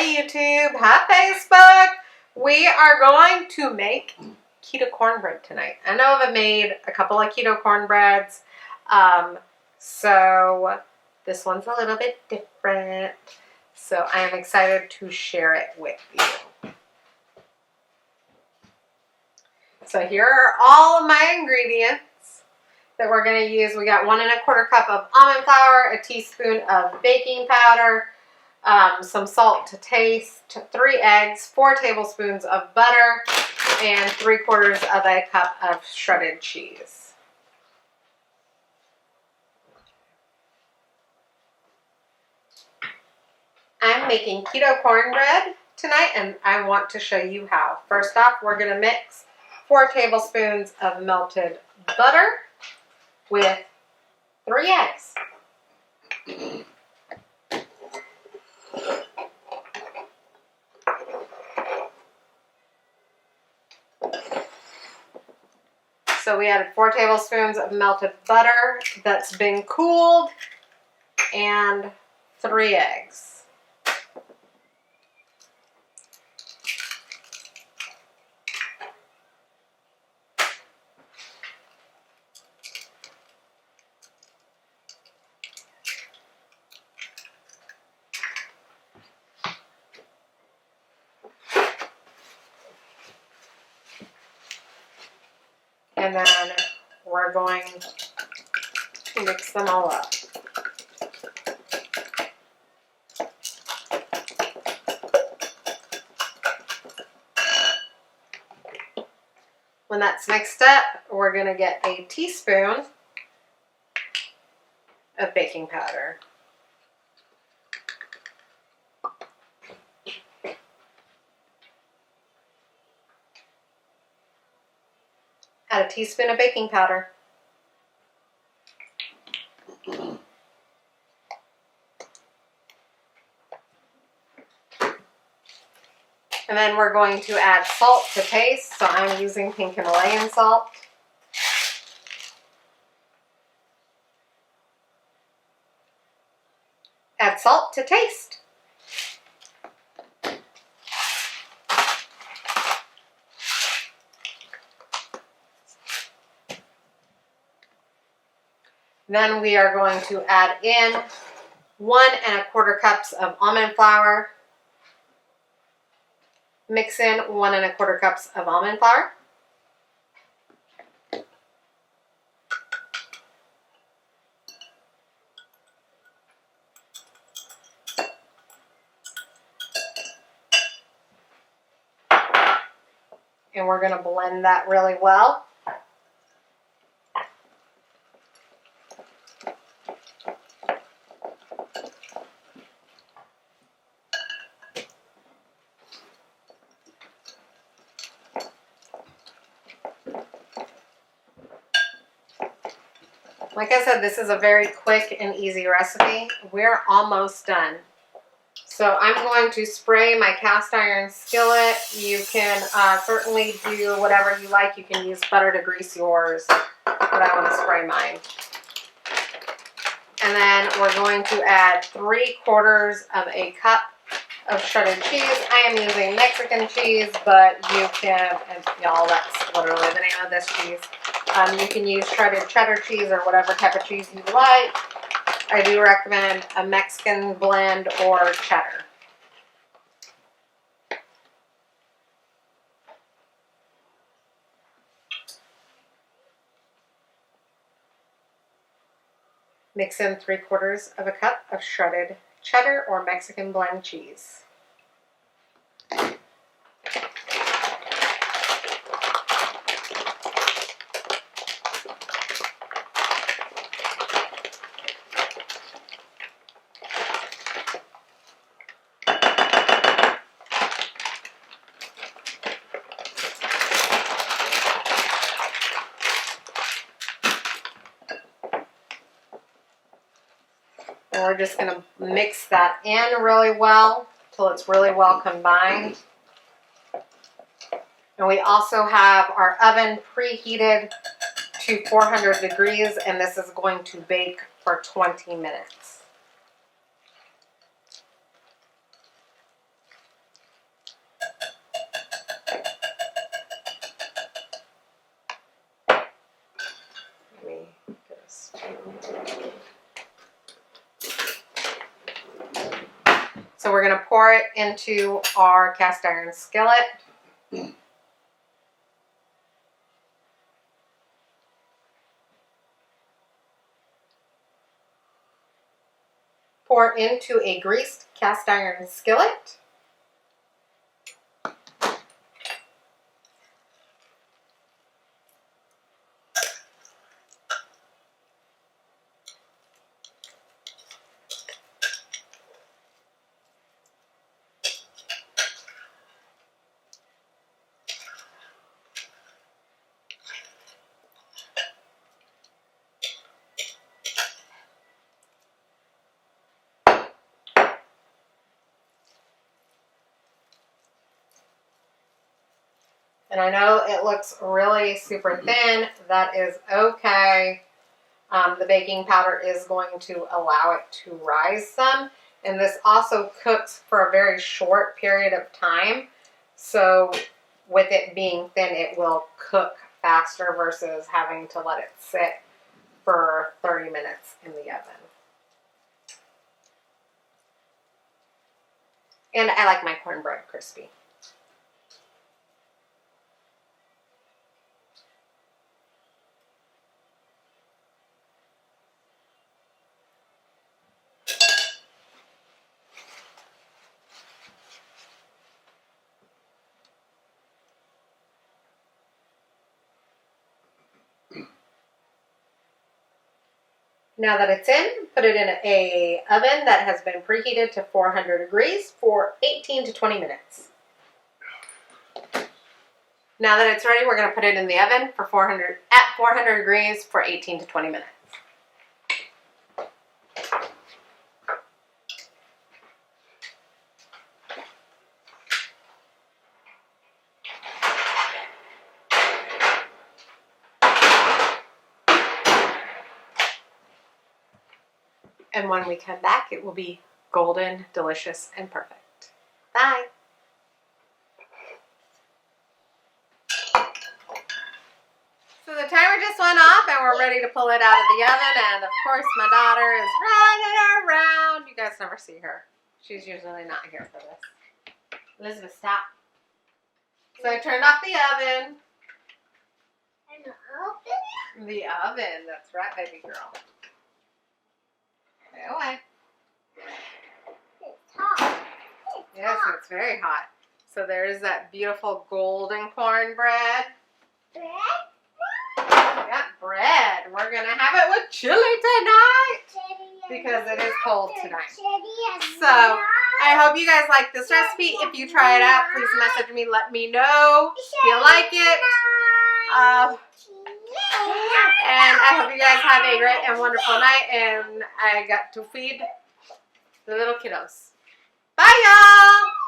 Hi YouTube, hi Facebook. We are going to make keto cornbread tonight. I know I've made a couple of keto cornbreads, so this one's a little bit different. So I am excited to share it with you. So here are all of my ingredients that we're going to use. We got 1 1/4 cup of almond flour, a teaspoon of baking powder, some salt to taste, 3 eggs, 4 tablespoons of butter, and 3/4 of a cup of shredded cheese. I'm making keto cornbread tonight, and I want to show you how. First off, we're going to mix 4 tablespoons of melted butter with 3 eggs. So we added 4 tablespoons of melted butter that's been cooled and 3 eggs. And then we're going to mix them all up. When that's mixed up, we're going to get a teaspoon of baking powder. Add a teaspoon of baking powder. And then we're going to add salt to taste. So I'm using pink Himalayan salt. Add salt to taste. Then we are going to add in 1 1/4 cups of almond flour. Mix in 1 1/4 cups of almond flour. And we're going to blend that really well. Like I said, this is a very quick and easy recipe. We're almost done. So I'm going to spray my cast iron skillet. You can certainly do whatever you like. You can use butter to grease yours, but I want to spray mine. And then we're going to add 3/4 of a cup of shredded cheese. I am using Mexican cheese, but you can, and y'all, that's literally the name of this cheese. You can use shredded cheddar cheese or whatever type of cheese you like. I do recommend a Mexican blend or cheddar. Mix in 3/4 of a cup of shredded cheddar or Mexican blend cheese. And we're just going to mix that in really well till it's really well combined. And we also have our oven preheated to 400 degrees, and this is going to bake for 20 minutes. So we're going to pour it into our cast iron skillet. Pour into a greased cast iron skillet. And I know it looks really super thin. That is okay. The baking powder is going to allow it to rise some. And this also cooks for a very short period of time. So with it being thin, it will cook faster versus having to let it sit for 30 minutes in the oven. And I like my cornbread crispy. Now that it's in, put it in an oven that has been preheated to 400 degrees for 18 to 20 minutes. Now that it's ready, we're going to put it in the oven for 400 degrees for 18 to 20 minutes. And when we come back, it will be golden, delicious, and perfect. Bye. So the timer just went off and we're ready to pull it out of the oven. And of course, my daughter is running around. You guys never see her. She's usually not here for this. Elizabeth, stop. So I turned off the oven. The oven, that's right, baby girl. Stay away. It's hot. Yes, it's very hot. So there's that beautiful golden cornbread. Bread? Yeah, bread. We're going to have it with chili tonight because it is cold tonight. So I hope you guys like this recipe. If you try it out, please message me. Let me know if you like it. And I hope you guys have a great and wonderful night. And I got to feed the little kiddos. Bye, y'all.